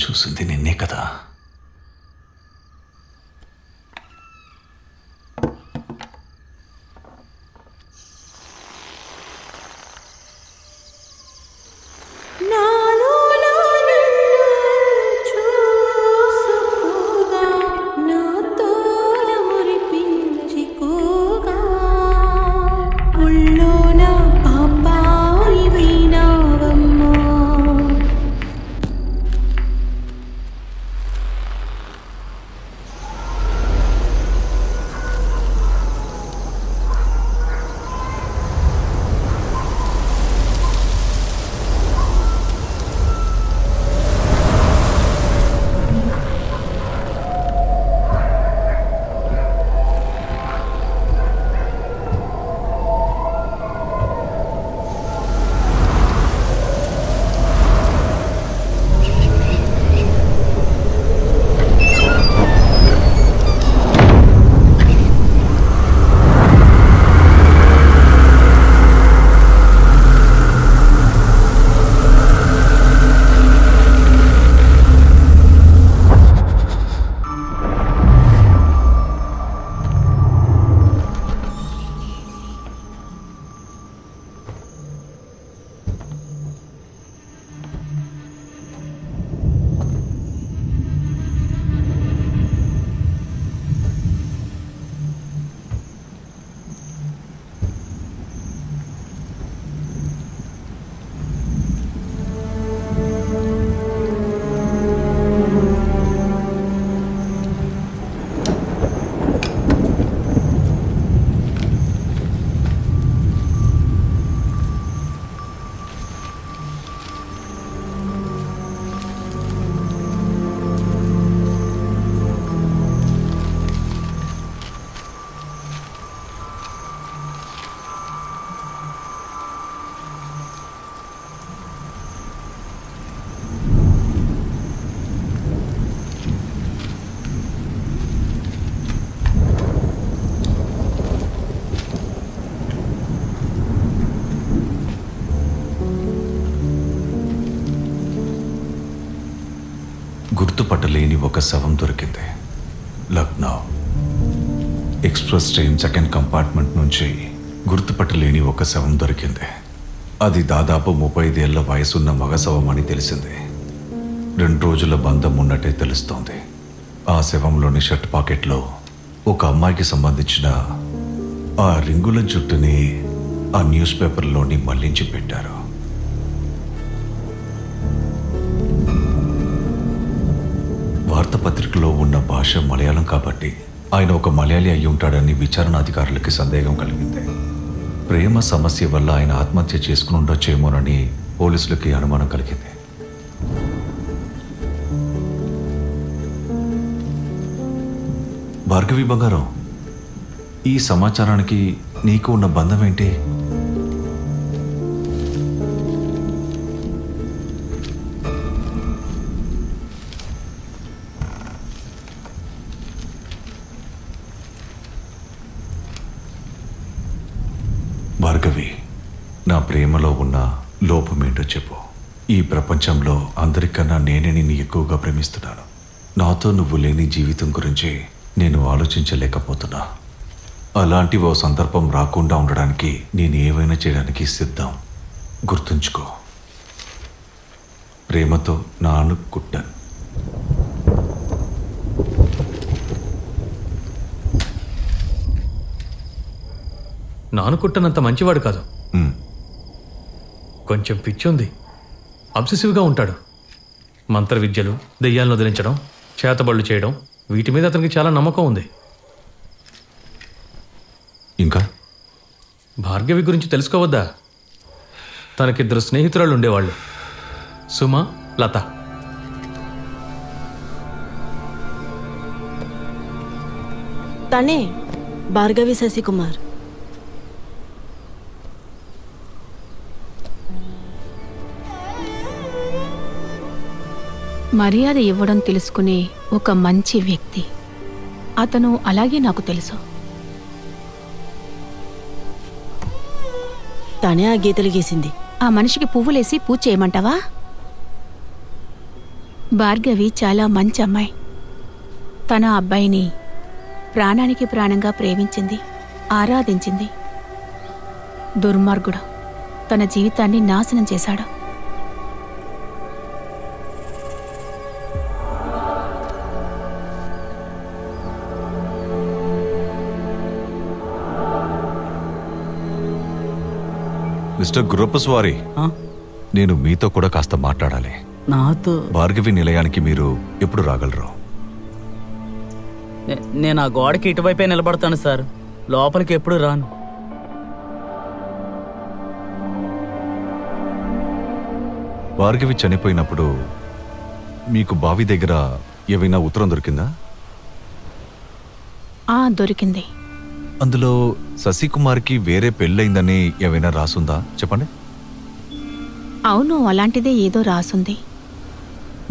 చూసింది నిన్నే కదా. గుర్తుపట్టలేని ఒక శవం దొరికింది. Lucknow express train second compartment నుంచి గుర్తుపట్టలేని ఒక శవం దొరికింది. అది దాదాపు 35 ఏళ్ల వయసున్న మగ శవం అని తెలిసింది. 2 రోజుల బంధం ఉన్నట్టే తెలుస్తోంది. ఆ శవంలోని షర్ట్ పాకెట్లో ఒక అమ్మాయికి సంబంధించిన ఆ రింగుల జుట్టుని ఆ న్యూస్ పేపర్లోని మళ్లించి పెట్టారు. వార్తాపత్రికలో ఉన్న భాష మలయాళం కాబట్టి ఆయన ఒక మలయాళీ అయి ఉంటాడని విచారణాధికారులకి సందేహం కలిగింది. ప్రేమ సమస్య వల్ల ఆయన ఆత్మహత్య చేసుకుని ఉండొచ్చేమోనని పోలీసులకి అనుమానం కలిగింది. భార్గవి బంగారం, ఈ సమాచారానికి నీకు ఉన్న బంధం ఏంటి? భార్గవి, నా ప్రేమలో ఉన్న లోపమేంటో చెప్పు. ఈ ప్రపంచంలో అందరికన్నా నేనే నిన్ను ఎక్కువగా ప్రేమిస్తున్నాను. నాతో నువ్వు లేని జీవితం గురించి నేను ఆలోచించలేకపోతున్నా. అలాంటి ఓ సందర్భం రాకుండా ఉండడానికి నేను ఏవైనా చేయడానికి సిద్ధం. గుర్తుంచుకో. ప్రేమతో నాను కుట్టన్. నానుకుట్టనంత మంచివాడు కాదు. కొంచెం పిచ్చి ఉంది. అబ్సెసివ్గా ఉంటాడు. మంత్ర విద్యలు, దెయ్యాలను వదిలించడం, చేతబళ్ళు చేయడం, వీటి మీద అతనికి చాలా నమ్మకం ఉంది. ఇంకా భార్గవి గురించి తెలుసుకోవద్దా? తనకిద్దరు స్నేహితురాళ్ళు ఉండేవాళ్ళు, సుమ, లత. తనే భార్గవి శశికుమార్. మర్యాద ఇవ్వడం తెలుసుకునే ఒక మంచి వ్యక్తి అతను. అలాగే నాకు తెలుసు. తనే ఆ గీతలు గీసింది. ఆ మనిషికి పువ్వులేసి పూజ చేయమంటావా? భార్గవి చాలా మంచి అమ్మాయి. తన అబ్బాయిని ప్రాణానికి ప్రాణంగా ప్రేమించింది, ఆరాధించింది. దుర్మార్గుడు తన జీవితాన్ని నాశనం చేశాడు. మిస్టర్ గుర్రప్పస్వారి, నేను మీతో కూడా కాస్త మాట్లాడాలి. నాతో? భార్గవి నిలయానికి మీరు ఎప్పుడు రాగలరు? నేను ఆ గోడకి ఇటువైపే నిలబడతాను సార్, లోపలికి ఎప్పుడు రాను. భార్గవి చనిపోయినప్పుడు మీకు బావి దగ్గర ఏవైనా ఉత్తరం దొరికిందా? దొరికింది. అందులో శశికుమార్కి వేరే పెళ్ళయిందని ఏవైనా రాసుందా? చెప్పండి. అవును, అలాంటిదే ఏదో రాసుంది.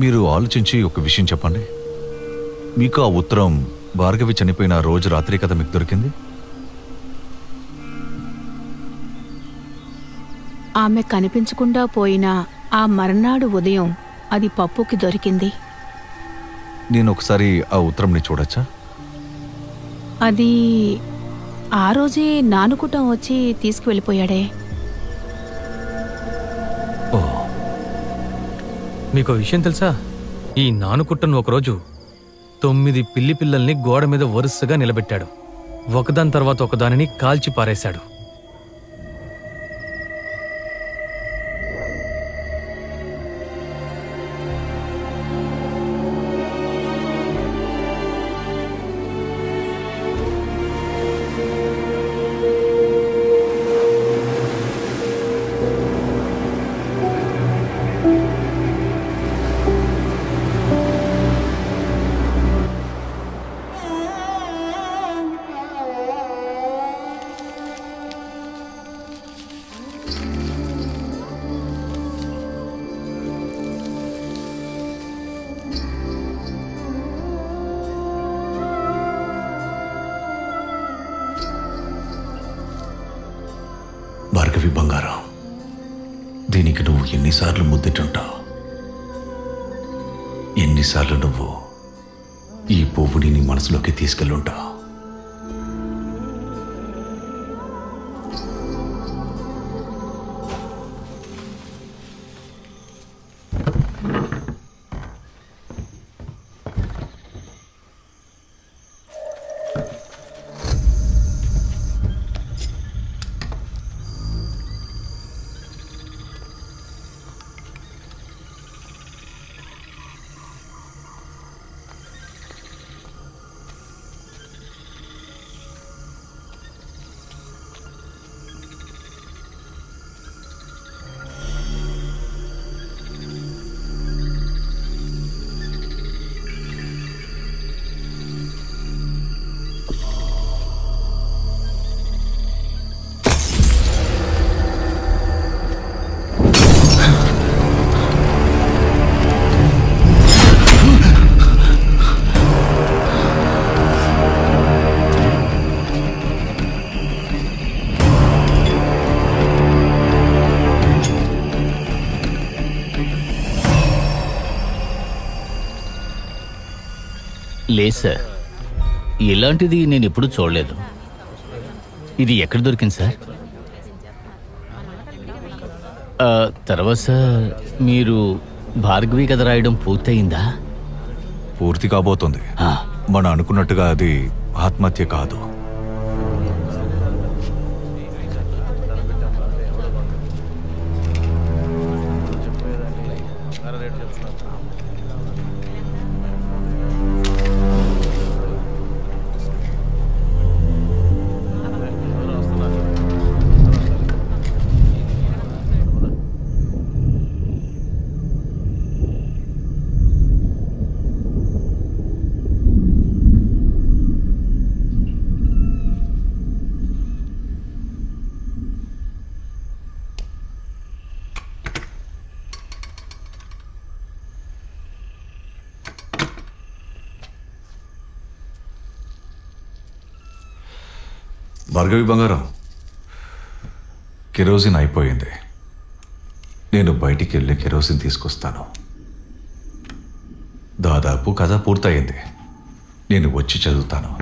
మీరు ఆలోచించి ఒక విషయం చెప్పండి. మీకు ఆ ఉత్తరం భార్గవి చనిపోయిన రోజు రాత్రి కదా మీకు దొరికింది? ఆమె కనిపించకుండా పోయిన ఆ మర్నాడు ఉదయం అది పప్పుకి దొరికింది. నేను ఒకసారి ఆ ఉత్తరంని చూడొచ్చా? అది ఆ రోజే నానుకుటం వచ్చి తీసుకువెళ్ళిపోయాడే. ఓ, మీకు విషయం తెలుసా? ఈ నానుకుట్టను ఒకరోజు 9 పిల్లి పిల్లల్ని గోడ మీద వరుసగా నిలబెట్టాడు. ఒకదాని తర్వాత ఒకదానిని కాల్చి పారేశాడు. భార్గవి బంగారం, దీనికి నువ్వు ఎన్నిసార్లు ముద్దెట్టుంటావు? ఎన్నిసార్లు నువ్వు ఈ పువ్వుని నీ మనసులోకి తీసుకెళ్ళుంటావు? లేదు సార్, ఇలాంటిది నేను ఎప్పుడూ చూడలేదు. ఇది ఎక్కడ దొరికింది సార్? తర్వాత సార్, మీరు భార్గవి కథ రాయడం పూర్తయిందా? పూర్తి కాబోతుంది. మనం అనుకున్నట్టుగా అది ఆత్మహత్య కాదు. భార్గవి బంగారం, కెరోసిన్ అయిపోయింది. నేను బయటికి వెళ్ళి కెరోసిన్ తీసుకొస్తాను. దాదాపు కథ పూర్తయింది. నేను వచ్చి చదువుతాను.